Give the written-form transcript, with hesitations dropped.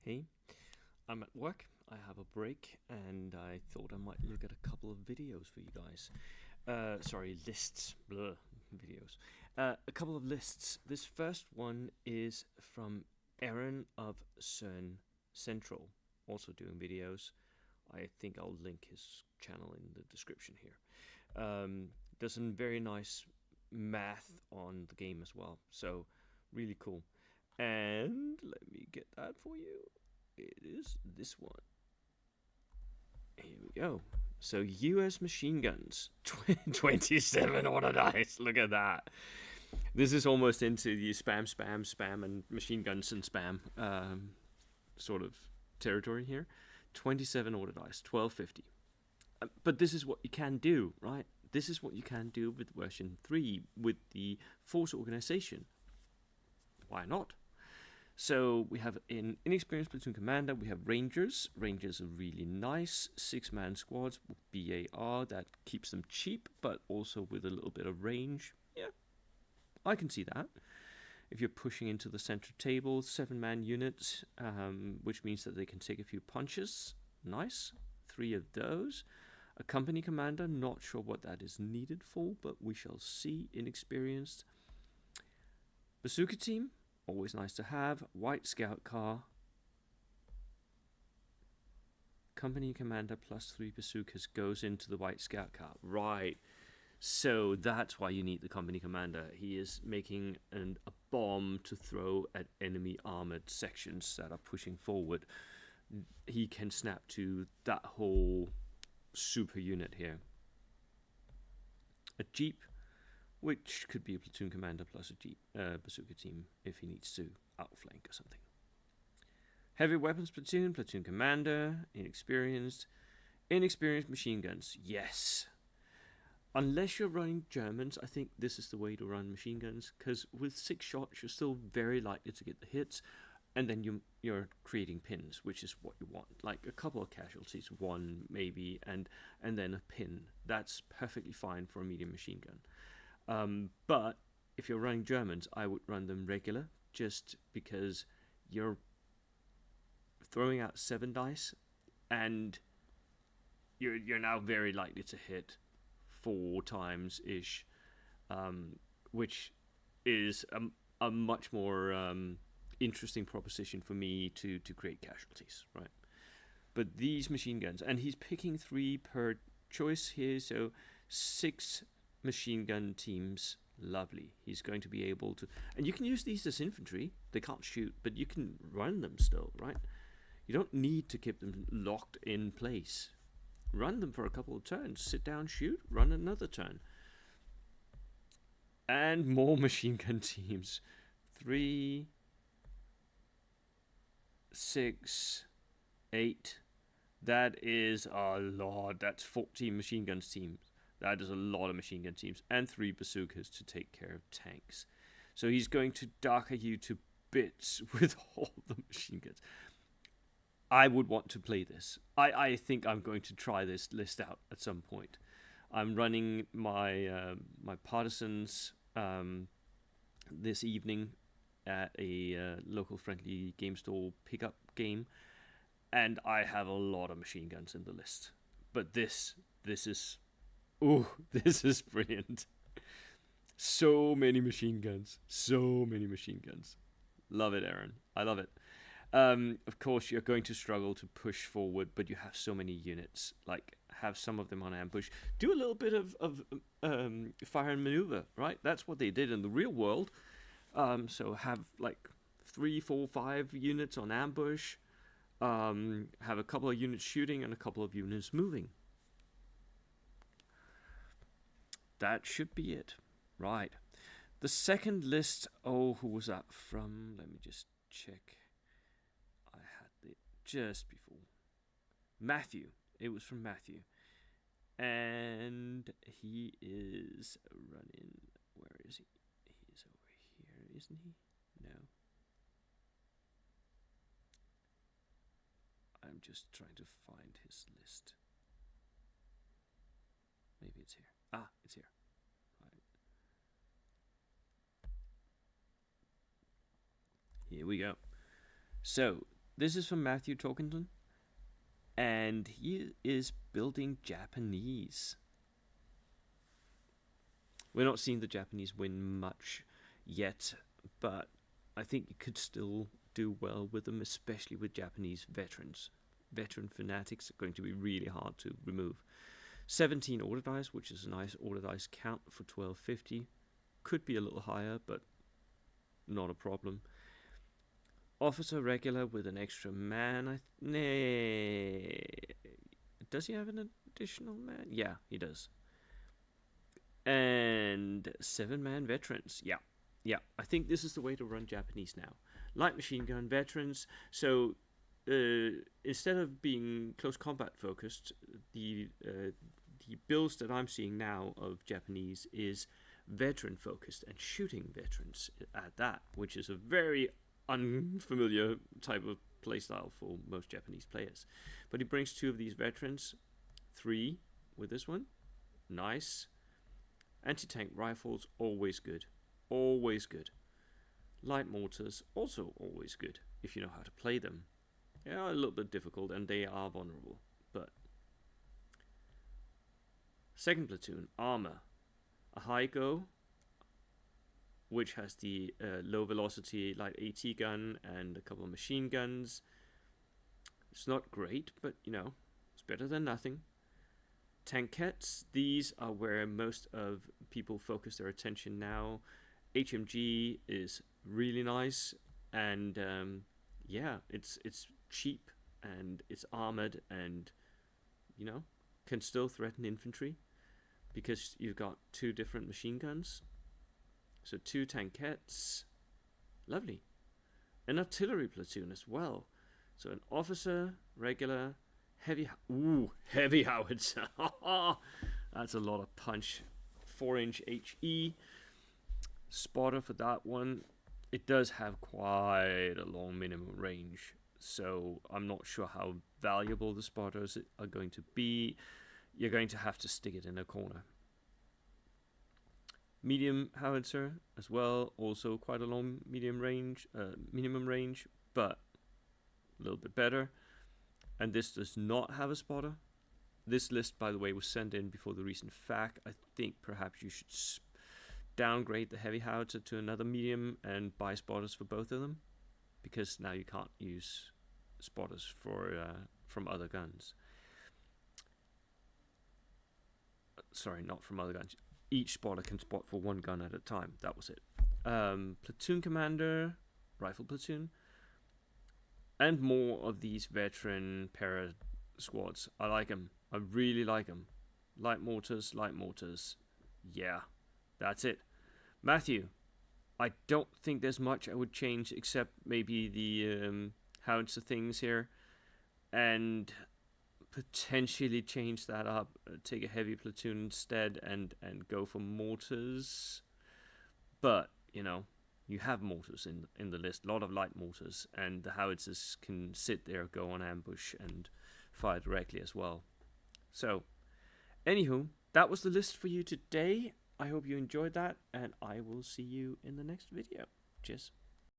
Hey, I'm at work. I have a break, and I thought I might look at a couple of videos for you guys. Sorry, lists. Blah, videos. A couple of lists. This first one is from Aaron of CERN Central, also doing videos. I think I'll link his channel in the description here. Does some very nice math on the game as well, so really cool. And let me get that for you. It is this one. Here we go. So US machine guns, 27 on a dice. Look at that. This is almost into the spam, and machine guns and spam sort of territory here. 27 order dice, 1250. But this is what you can do, right? This is what you can do with version 3 with the force organization. Why not? So we have an inexperienced platoon commander. We have rangers. Rangers are really nice. 6-man squads with BAR that keeps them cheap, but also with a little bit of range. Yeah, I can see that. If you're pushing into the center table, 7-man units, which means that they can take a few punches. Nice. 3 of those. A company commander, not sure what that is needed for, but we shall see. Inexperienced. Bazooka team, always nice to have. White scout car. Company commander plus 3 bazookas goes into the white scout car. Right. So that's why you need the company commander. He is making a bomb to throw at enemy armored sections that are pushing forward. He can snap to that whole super unit here. A jeep, which could be a platoon commander plus a jeep bazooka team if he needs to outflank or something. Heavy weapons platoon, platoon commander, inexperienced machine guns. Yes. Unless you're running Germans, I think this is the way to run machine guns, because with 6 shots, you're still very likely to get the hits, and then you're creating pins, which is what you want. Like a couple of casualties, 1 maybe, and then a pin. That's perfectly fine for a medium machine gun. But if you're running Germans, I would run them regular, just because you're throwing out 7 dice, and you're now very likely to hit 4 times ish, which is a much more interesting proposition for me to create casualties, right? But these machine guns, and he's picking 3 per choice here, so 6 machine gun teams. Lovely. He's going to be able to, and you can use these as infantry. They can't shoot, but you can run them still, right? You don't need to keep them locked in place. Run them for a couple of turns, sit down, shoot, run another turn. And more machine gun teams. 3, 6, 8. That is a lot. That's 14 machine gun teams. That is a lot of machine gun teams. And 3 bazookas to take care of tanks. So he's going to darker you to bits with all the machine guns. I would want to play this. I think I'm going to try this list out at some point. I'm running my my partisans this evening at a local friendly game store pickup game, and I have a lot of machine guns in the list. But this is this is brilliant. So many machine guns. So many machine guns. Love it, Aaron. I love it. Of course, you're going to struggle to push forward, but you have so many units. Like, have some of them on ambush. Do a little bit of fire and maneuver, right? That's what they did in the real world. So have like 3, 4, 5 units on ambush. Have a couple of units shooting and a couple of units moving. That should be it. Right. The second list, who was that from? Let me just check. I had it just before. Matthew. It was from Matthew. And he is running. Where is he? He's over here, isn't he? No. I'm just trying to find his list. Maybe it's here. Ah, it's here. Right. Here we go. So, This is from Matthew Torkington, and he is building Japanese. We're not seeing the Japanese win much yet, but I think you could still do well with them, especially with Japanese veterans. Veteran fanatics are going to be really hard to remove. 17 order dice, which is a nice order dice count for 1250. Could be a little higher, but not a problem. Officer regular with an extra man. Does he have an additional man? Yeah, he does. And 7-man veterans. Yeah. I think this is the way to run Japanese now. Light machine gun veterans. So instead of being close combat focused, the builds that I'm seeing now of Japanese is veteran focused and shooting veterans at that, which is a very unfamiliar type of playstyle for most Japanese players. But he brings 2 of these veterans, 3 with this one. Nice. Anti-tank rifles, always good. Always good. Light mortars, also always good, if you know how to play them. They are a little bit difficult, and they are vulnerable, but... Second platoon, armor. A high go, which has the low velocity light AT gun and a couple of machine guns. It's not great, but you know, it's better than nothing. Tankettes, these are where most of people focus their attention now. HMG is really nice, and yeah, it's cheap and it's armored, and you know, can still threaten infantry because you've got 2 different machine guns. So 2 tankettes, lovely. An artillery platoon as well. So an officer, regular, heavy howitzer. That's a lot of punch. 4-inch HE. Spotter for that one. It does have quite a long minimum range, so I'm not sure how valuable the spotters are going to be. You're going to have to stick it in a corner. Medium howitzer as well, also quite a long minimum range, but a little bit better. And this does not have a spotter. This list, by the way, was sent in before the recent FAQ. I think perhaps you should downgrade the heavy howitzer to another medium and buy spotters for both of them, because now you can't use spotters for from other guns. Sorry, not from other guns. Each spotter can spot for 1 gun at a time. That was it. Platoon commander, rifle platoon, and more of these veteran para squads. I like them. I really like them. Light mortars. Yeah, that's it. Matthew, I don't think there's much I would change except maybe the howitzer things here, and potentially change that up, take a heavy platoon instead, and go for mortars. But you know, you have mortars in the list, a lot of light mortars, and the howitzers can sit there, go on ambush, and fire directly as well. So anywho, that was the list for you today. I hope you enjoyed that, and I will see you in the next video. Cheers.